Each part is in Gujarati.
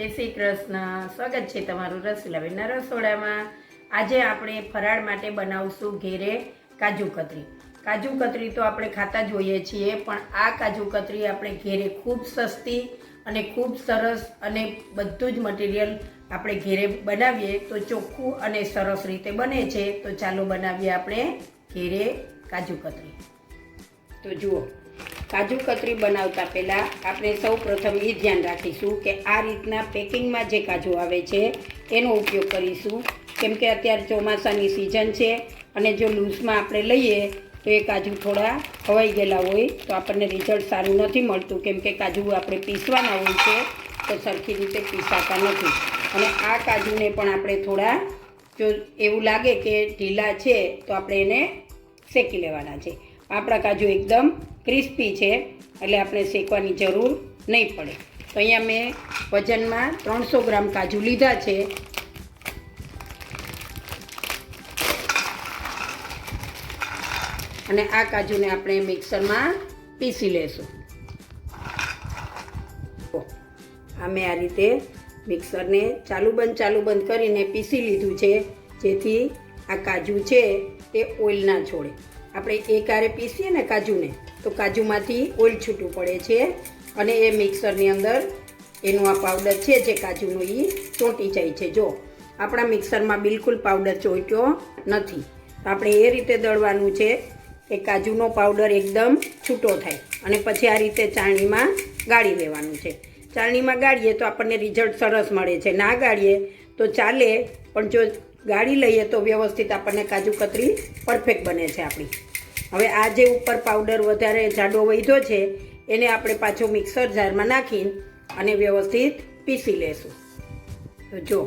જય શ્રી કૃષ્ણ। સ્વાગત છે તમારું રસીલાબેનના રસોડામાં। આજે આપણે ફરાળ માટે બનાવશું ઘેરે કાજુ કતરી। કાજુ કતરી તો આપણે ખાતા જ હોઈએ છીએ, પણ આ કાજુ કતરી આપણે ઘેરે ખૂબ સસ્તી અને ખૂબ સરસ અને બધું જ મટીરિયલ આપણે ઘેરે બનાવીએ તો ચોખ્ખું અને સરસ રીતે બને છે। તો ચાલો બનાવીએ આપણે ઘેરે કાજુ કતરી। તો જુઓ, કાજુ કતરી બનાવતા પહેલાં આપણે સૌ પ્રથમ એ ધ્યાન રાખીશું કે આ રીતના પેકિંગમાં જે કાજુ આવે છે એનો ઉપયોગ કરીશું, કેમ કે અત્યારે ચોમાસાની સિઝન છે અને જો લૂઝમાં આપણે લઈએ તો એ કાજુ થોડા ખવાઈ ગયેલા હોય તો આપણને રિઝલ્ટ સારું નથી મળતું, કેમ કે કાજુ આપણે પીસવાના હોય છે તો સરખી રીતે પીસાતા નથી। અને આ કાજુને પણ આપણે થોડા જો એવું લાગે કે ઢીલા છે તો આપણે એને શેકી લેવાના છે। આપણા કાજુ એકદમ ક્રિસ્પી છે એટલે આપણે શેકવાની જરૂર નહીં પડે। તો અહીંયા મેં વજનમાં 300 ગ્રામ કાજુ લીધા છે। અને આ કાજુને આપણે મિક્સરમાં પીસી લેશું। આ મેં આ રીતે મિક્સરને ચાલુ બંધ કરીને પીસી લીધું છે, જેથી આ કાજુ છે તે ઓઇલ ના છોડે। આપણે એક હારે પીસીએ ને કાજુને તો કાજુમાંથી ઓઇલ છૂટું પડે છે અને એ મિક્સરની અંદર એનું આ પાવડર છે જે કાજુનો એ ચોંટી જાય છે। જો આપણા મિક્સરમાં બિલકુલ પાવડર ચોંટ્યો નથી, તો આપણે એ રીતે દળવાનું છે કે કાજુનો પાવડર એકદમ છૂટો થાય અને પછી આ રીતે ચાળણીમાં ગાળી લેવાનું છે। ચાળણીમાં ગાળીએ તો આપણને રિઝલ્ટ સરસ મળે છે, ના ગાળીએ તો ચાલે, પણ જો ગાળી લઈએ તો વ્યવસ્થિત આપણને કાજુ કતરી પરફેક્ટ બને છે આપણી। હવે આ જે ઉપર પાવડર વધારે જાડો વધ્યો છે એને આપણે પાછો મિક્સર જારમાં નાખીને અને વ્યવસ્થિત પીસી લેશું। તો જો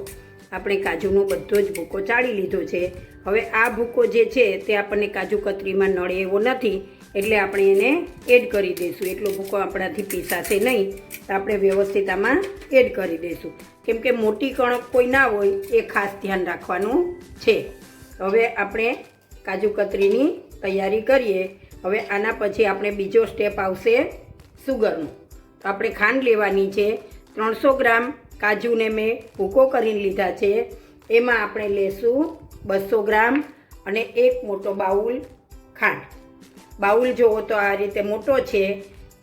આપણે કાજુનો બધો જ ભૂકો ચાળી લીધો છે। હવે આ ભૂકો જે છે તે આપણને કાજુ કતરીમાં નળે એવો નથી, એટલે આપણે એને એડ કરી દઈશું। એટલો ભૂકો આપણાથી પીસાશે નહીં, તો આપણે વ્યવસ્થિત આમાં એડ કરી દઈશું, કેમ કે મોટી કણક કોઈ ના હોય એ ખાસ ધ્યાન રાખવાનું છે। હવે આપણે કાજુ કતરીની તૈયારી કરીએ। હવે આના પછી આપણે બીજો સ્ટેપ આવશે સુગરનો। તો આપણે ખાંડ લેવાની છે। 300 ગ્રામ કાજુને મેં ભૂકો કરીને લીધા છે, એમાં આપણે લેશું 200 ગ્રામ અને એક મોટો બાઉલ ખાંડ। બાઉલ જુઓ તો આ રીતે મોટો છે,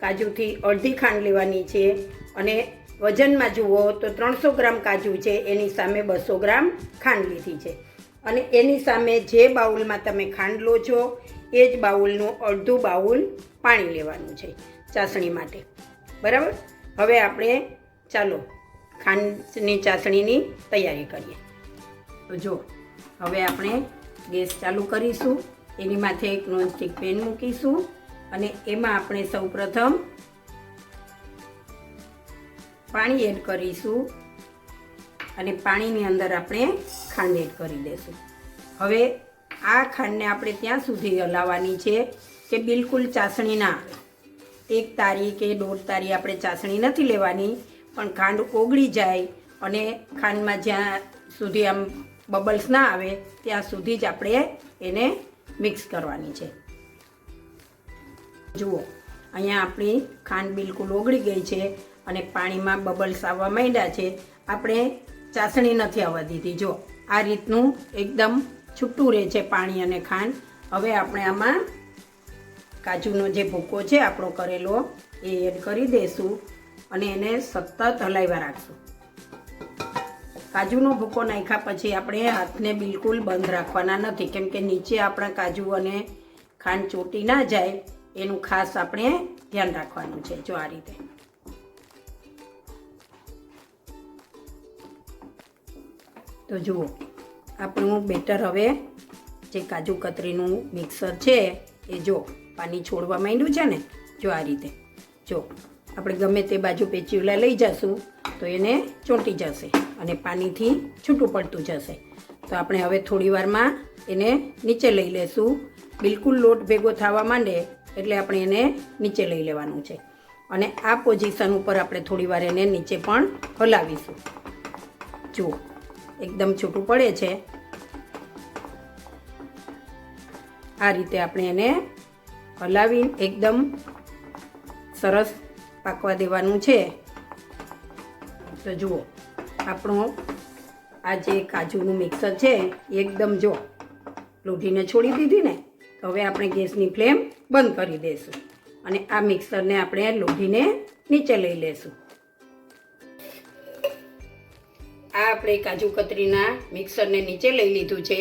કાજુથી અડધી ખાંડ લેવાની છે અને વજનમાં જુઓ તો 300 ગ્રામ કાજુ છે એની સામે 200 ગ્રામ ખાંડ લીધી છે। અને એની સામે જે બાઉલમાં તમે ખાંડ લો છો એ જ બાઉલનું અડધું બાઉલ પાણી લેવાનું છે ચાસણી માટે, બરાબર। હવે આપણે ચાલો ખાંડની ચાસણીની તૈયારી કરીએ। તો જો હવે આપણે ગેસ ચાલુ કરીશું, એની માથે એક નોનસ્ટિક પેન મૂકીશું અને એમાં આપણે સૌપ્રથમ પાણી એડ કરીશું અને પાણીની અંદર આપણે ખાંડ એડ કરી દઈશું। હવે આ ખાંડને આપણે ત્યાં સુધી હલાવવાની છે કે બિલકુલ ચાસણી ના આવે। 1 તારી કે 1.5 તારી આપણે ચાસણી નથી લેવાની, પણ ખાંડ ઓગળી જાય અને ખાંડમાં જ્યાં સુધી આમ બબલ્સ ના આવે ત્યાં સુધી જ આપણે એને મિક્સ કરવાની છે। જુઓ અહીંયા આપણી ખાંડ બિલકુલ ઓગળી ગઈ છે અને પાણીમાં બબલ્સ આવવા માંડ્યા છે। આપણે ચાસણી નથી આવવા દીધી, જો આ રીતનું એકદમ છૂટું રહે છે પાણી અને ખાંડ। હવે આપણે આમાં કાજુનો જે ભૂકો છે આપણો કરેલો એ એડ કરી દઈશું અને એને સતત હલાવ્યા રાખશું। કાજુનો ભૂકો નાખ્યા પછી આપણે હાથને બિલકુલ બંધ રાખવાના નથી, કેમ કે નીચે આપણા કાજુ અને ખાંડ ચોટી ના જાય એનું ખાસ આપણે ધ્યાન રાખવાનું છે। જો આ રીતે તો જુઓ આપણું બેટર હવે જે કાજુ કતરીનું મિક્સર છે એ જો પાણી છોડવા માંડ્યું છે ને, જો આ રીતે જો આપણે ગમે તે બાજુ પેચીવલા લઈ જશું તો એને ચોંટી જશે અને પાણીથી છૂટું પડતું જશે। તો આપણે હવે થોડી વારમાં એને નીચે લઈ લેશું। બિલકુલ લોટ ભેગો થવા માંડે એટલે આપણે એને નીચે લઈ લેવાનું છે અને આ પોઝિશન ઉપર આપણે થોડી વાર એને નીચે પણ હલાવીશું। જુઓ એકદમ છૂટું પડે છે, આ રીતે આપણે એને હલાવી એકદમ સરસ પાકવા દેવાનું છે। તો જુઓ આપણો આ જે કાજુનું મિક્સર છે એકદમ જો લોઢીને છોડી દીધી ને, તો હવે આપણે ગેસની ફ્લેમ બંધ કરી દઈશું અને આ મિક્સરને આપણે લોઢીને નીચે લઈ લેશું. આ આપણે કાજુ કતરીના મિક્સરને નીચે લઈ લીધું છે.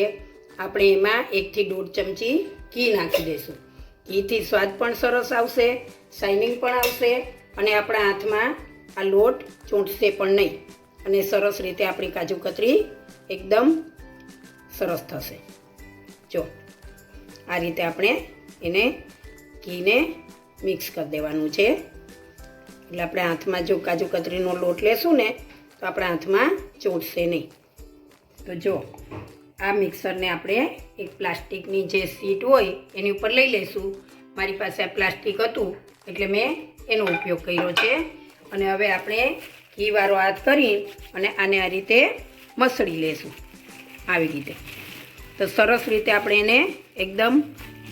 આપણે એમાં 1 થી 1.5 ચમચી ઘી નાખી દઈશું. ઘીથી સ્વાદ પણ સરસ આવશે, શાઇનિંગ પણ આવશે અને આપણા હાથમાં આ લોટ ચોંટશે પણ નહીં અને સરસ રીતે આપણી કાજુ કતરી એકદમ સરસ થશે. જો આ રીતે આપણે એને ઘીને મિક્સ કરી દેવાનું છે. એટલે આપણે હાથમાં જો કાજુ કતરીનો લોટ લેશું ને તો આપણા હાથમાં ચોંટશે નહીં. તો જો આ મિક્સરને આપણે એક પ્લાસ્ટિકની જે શીટ હોય એની ઉપર લઈ લઈશું. મારી પાસે આ પ્લાસ્ટિક હતું એટલે મેં એનો ઉપયોગ કર્યો છે. અને હવે આપણે ઘીવાળો હાથ કરી અને આને આ રીતે મસળી લેશું, આવી રીતે. તો સરસ રીતે આપણે એને એકદમ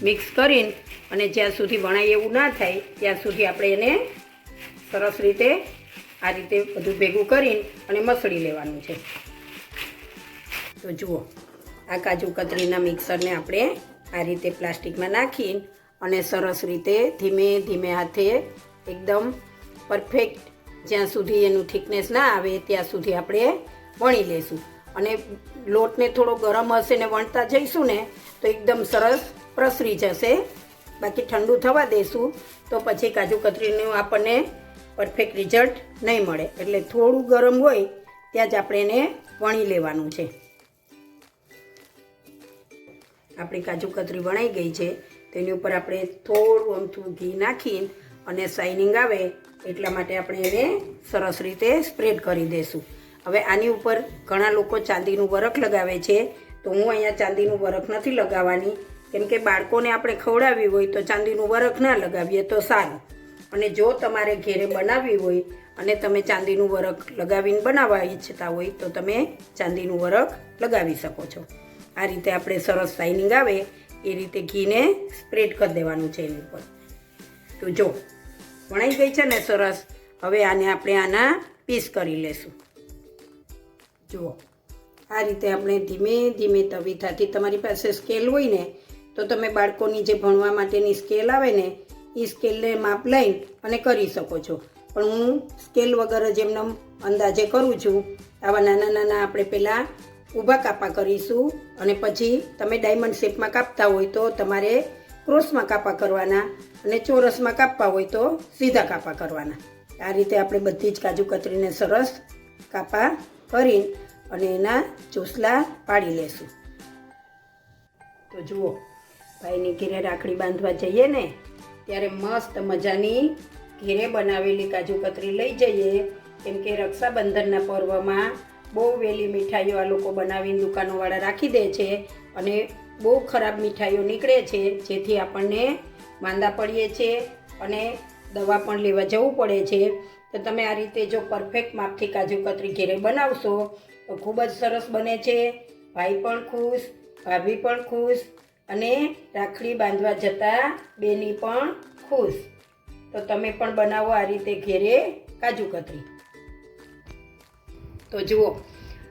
મિક્સ કરીને અને જ્યાં સુધી વણાય એવું ના થાય ત્યાં સુધી આપણે એને સરસ રીતે આ રીતે બધું ભેગું કરીને અને મસળી લેવાનું છે. તો જુઓ આ કાજુ કતરીના મિક્સરને આપણે આ રીતે પ્લાસ્ટિકમાં નાખીને અને સરસ રીતે ધીમે ધીમે હાથે એકદમ પરફેક્ટ જ્યાં સુધી એનું થિકનેસ ના આવે ત્યાં સુધી આપણે વણી લઈશું. અને લોટને થોડો ગરમ હશે ને વણતા જઈશું ને તો એકદમ સરસ પ્રસરી જશે. બાકી ઠંડુ થવા દઈશું તો પછી કાજુ કતરીનું આપણને પરફેક્ટ રિઝલ્ટ નહીં મળે. એટલે થોડું ગરમ હોય ત્યાં જ આપણે એને વણી લેવાનું છે. આપણી કાજુ કતરી વણાઈ ગઈ છે. તેની ઉપર આપણે થોડું અમથું ઘી નાખીને અને શાઇનિંગ આવે એટલા માટે આપણે એને સરસ રીતે સ્પ્રેડ કરી દઈશું. હવે આની ઉપર ઘણા લોકો ચાંદીનું વરખ લગાવે છે, તો હું અહીંયા ચાંદીનું વરખ નથી લગાવવાની, કેમ કે બાળકોને આપણે ખવડાવવી હોય તો ચાંદીનું વરખ ના લગાવીએ તો સારું. અને જો તમારે ઘેરે બનાવવી હોય અને તમે ચાંદીનું વરખ લગાવીને બનાવવા ઈચ્છતા હોય તો તમે ચાંદીનું વરખ લગાવી શકો છો. આ રીતે આપણે સરસ શાઇનિંગ આવે એ રીતે ઘીને સ્પ્રેડ કરી દેવાનું છે એની ઉપર. તો જો વણાઈ ગઈ છે ને સરસ. હવે આને આપણે આના પીસ કરી લેશું. જુઓ આ રીતે આપણે ધીમે ધીમે તવીથાથી, તમારી પાસે સ્કેલ હોય ને તો તમે બાળકોની જે ભણવા માટેની સ્કેલ આવે ને એ સ્કેલને માપ લઈને અને કરી શકો છો. પણ હું સ્કેલ વગર જ એમને અંદાજે કરું છું. આવા નાના નાના આપણે પહેલાં ઊભા કાપા કરીશું અને પછી તમે ડાયમંડ શેપમાં કાપતા હોય તો તમારે ક્રોસમાં કાપા કરવાના અને ચોરસમાં કાપવા હોય તો સીધા કાપા કરવાના. આ રીતે આપણે બધી જ કાજુ કતરીને સરસ કાપા કરીને અને એના ચોસલા પાડી લેશું. તો જુઓ ભાઈની ઘેરે રાખડી બાંધવા જઈએ ને ત્યારે મસ્ત મજાની ઘેરે બનાવેલી કાજુ કતરી લઈ જઈએ. કેમ કે રક્ષાબંધનના પર્વમાં બહુ વહેલી મીઠાઈઓ આ લોકો બનાવીને દુકાનોવાળા રાખી દે છે અને બહુ ખરાબ મીઠાઈઓ નીકળે છે, જેથી આપણને માંદા પડીએ છીએ અને દવા પણ લેવા જવું પડે છે. તો તમે આ રીતે જો પરફેક્ટ માપથી કાજુ કતરી ઘેરે બનાવશો તો ખૂબ જ સરસ બને છે. ભાઈ પણ ખુશ, ભાભી પણ ખુશ અને રાખડી બાંધવા જતાં બેની પણ ખુશ. તો તમે પણ બનાવો આ રીતે ઘેરે કાજુ કતરી. તો જુઓ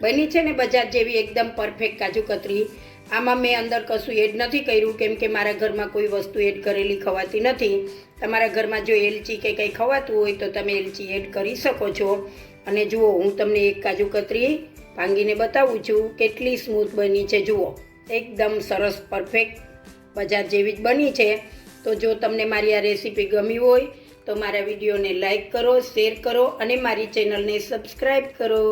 બની છે ને બજાર જેવી એકદમ પરફેક્ટ કાજુ કતરી. આમાં મેં અંદર કશું એડ નથી કર્યું, કેમ કે મારા ઘરમાં કોઈ વસ્તુ એડ કરેલી ખવાતી નથી. તમારા ઘરમાં જો એલચી કે કંઈ ખવાતું હોય તો તમે એલચી એડ કરી શકો છો. અને જુઓ હું તમને એક કાજુ કતરી ભાંગીને બતાવું છું કેટલી સ્મૂથ બની છે. જુઓ એકદમ સરસ પરફેક્ટ બજાર જેવી જ બની છે. તો જો તમને મારી આ રેસીપી ગમી હોય તો મારા વિડીયોને લાઈક કરો, શેર કરો અને મારી ચેનલને સબસ્ક્રાઈબ કરો.